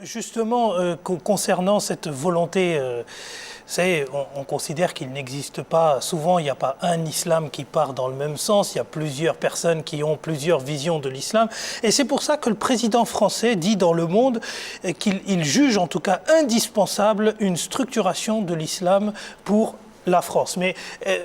Justement, concernant cette volonté, on considère qu'il n'existe pas, souvent il n'y a pas un islam qui part dans le même sens, il y a plusieurs personnes qui ont plusieurs visions de l'islam. Et c'est pour ça que le président français dit dans Le Monde qu'il juge en tout cas indispensable une structuration de l'islam pour la France. Mais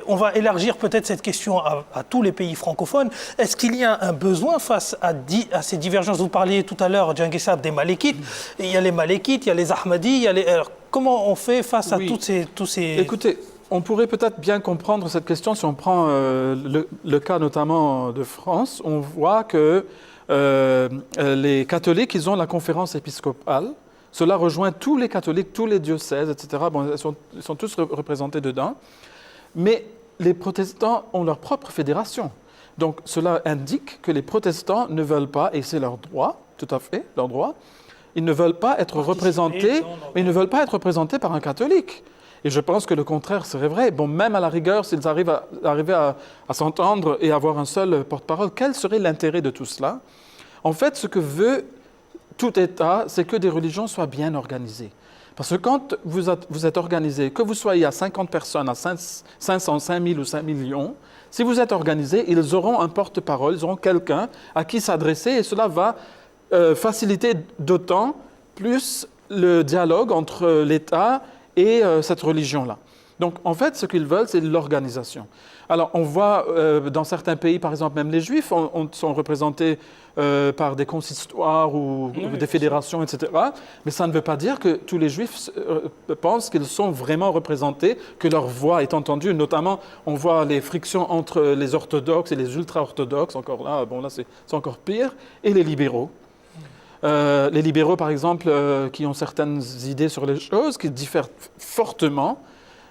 on va élargir peut-être cette question à tous les pays francophones. Est-ce qu'il y a un besoin face à ces divergences? Vous parliez tout à l'heure, Djenguissa, des Malékites. Il y a les Malékites, il y a les Ahmadis, il y a les... Alors, comment on fait face à tous ces... Écoutez, on pourrait peut-être bien comprendre cette question si on prend le cas notamment de France. On voit que les catholiques, ils ont la conférence épiscopale. Cela rejoint tous les catholiques, tous les diocèses, etc. Bon, ils sont tous représentés dedans. Mais les protestants ont leur propre fédération. Donc, cela indique que les protestants ne veulent pas, et c'est leur droit, tout à fait, leur droit, ils ne veulent pas être représentés, mais ils ne veulent pas être représentés par un catholique. Et je pense que le contraire serait vrai. Bon, même à la rigueur, s'ils arrivent à s'entendre et avoir un seul porte-parole, quel serait l'intérêt de tout cela? En fait, ce que veut tout État, c'est que des religions soient bien organisées. Parce que quand vous êtes organisé, que vous soyez à 50 personnes, à 500, 5000 ou 5 millions, si vous êtes organisé, ils auront un porte-parole, ils auront quelqu'un à qui s'adresser et cela va faciliter d'autant plus le dialogue entre l'État et cette religion-là. Donc, en fait, ce qu'ils veulent, c'est l'organisation. Alors, on voit dans certains pays, par exemple, même les Juifs sont représentés par des consistoires ou des fédérations, etc. Mais ça ne veut pas dire que tous les Juifs pensent qu'ils sont vraiment représentés, que leur voix est entendue. Notamment, on voit les frictions entre les orthodoxes et les ultra-orthodoxes, encore là, bon là c'est encore pire, et les libéraux. Les libéraux, par exemple, qui ont certaines idées sur les choses, qui diffèrent fortement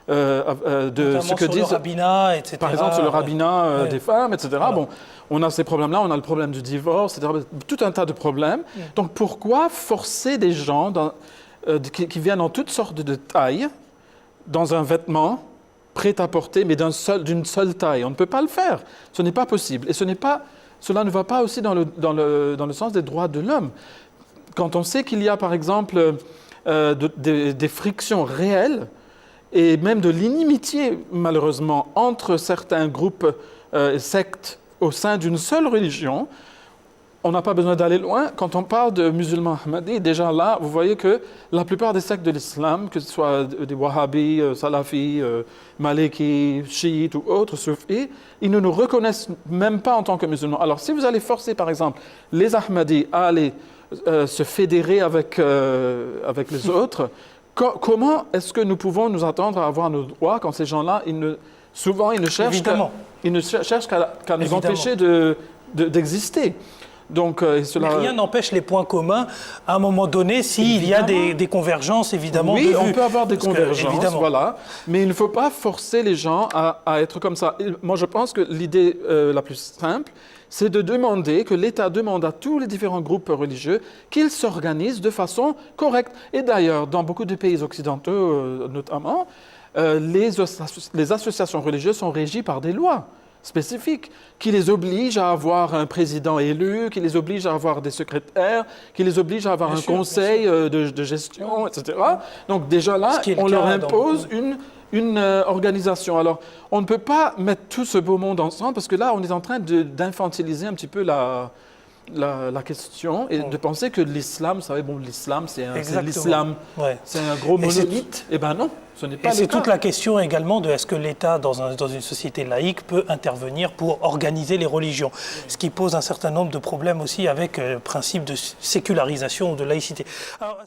de ce que disent... le rabbinat, etc. Par exemple, sur le rabbinat des femmes, etc. Voilà. Bon, on a ces problèmes-là, on a le problème du divorce, etc. Tout un tas de problèmes. Donc, pourquoi forcer des gens qui viennent en toutes sortes de tailles, dans un vêtement prêt à porter, mais d'une seule taille? On ne peut pas le faire. Ce n'est pas possible. Et cela ne va pas aussi dans le sens des droits de l'homme. Quand on sait qu'il y a, par exemple, des frictions réelles et même de l'inimitié, malheureusement, entre certains groupes sectes au sein d'une seule religion, on n'a pas besoin d'aller loin. Quand on parle de musulmans ahmadis, déjà là, vous voyez que la plupart des sectes de l'islam, que ce soit des wahhabis, salafis, malikis, chiites ou autres, soufis, ils ne nous reconnaissent même pas en tant que musulmans. Alors, si vous allez forcer, par exemple, les ahmadis à aller se fédérer avec les autres, comment est-ce que nous pouvons nous attendre à avoir nos droits quand ces gens-là, souvent, ils ne cherchent qu'à nous empêcher d'exister. Donc, Mais rien n'empêche les points communs à un moment donné s'il y a des convergences, évidemment. Oui, on peut avoir des convergences, voilà. Mais il ne faut pas forcer les gens à être comme ça. Et moi, je pense que l'idée la plus simple, c'est de demander, que l'État demande à tous les différents groupes religieux qu'ils s'organisent de façon correcte. Et d'ailleurs, dans beaucoup de pays occidentaux notamment, les associations religieuses sont régies par des lois spécifiques qui les obligent à avoir un président élu, qui les obligent à avoir des secrétaires, qui les obligent à avoir un conseil de gestion, etc. Donc déjà là, on leur impose une organisation. Alors, on ne peut pas mettre tout ce beau monde ensemble parce que là, on est en train d'infantiliser un petit peu la question et de penser que l'islam, vous savez, bon, l'islam, c'est un gros monolithe. Eh bien non, ce n'est pas le cas. C'est toute la question également de est-ce que l'État, dans une société laïque, peut intervenir pour organiser les religions, ce qui pose un certain nombre de problèmes aussi avec le principe de sécularisation ou de laïcité. Alors,